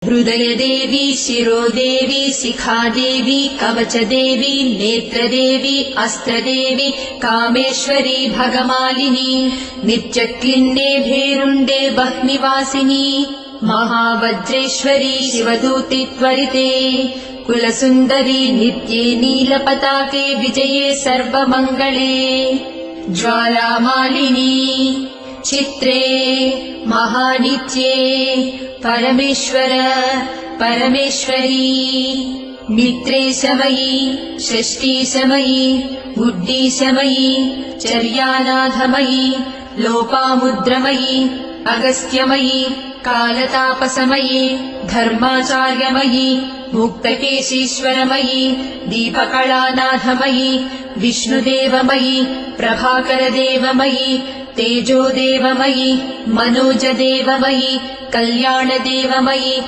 हृदयदेवी शिरोदेवी शिखादेवी कवचदेवी नेत्रदेवी अस्त्रदेवी कामेश्वरी भगमालिनी नित्यक्लिन्ने भेरुण्डे बह्निवासिनी महावज्रेश्वरी शिवदूति त्वरिते कुलसुन्दरी नित्ये नीलपताके विजये सर्वमङ्गले ज्वालामालिनी चित्रे महानित्ये परमेश्वर परमेश्वरी मित्रेशमयी षष्ठीशमयी बुद्धीशमयी चर्यानाथमयी लोपामुद्रमयी अगस्त्यमयी कालतापसमयी धर्माचार्यमयी मुक्तकेशीश्वरमयी दीपकलानाथमयी विष्णुदेवमयी प्रभाकरदेवमयी तेजोदेवमयी मनोजदेवमयी कल्याणदेवमयी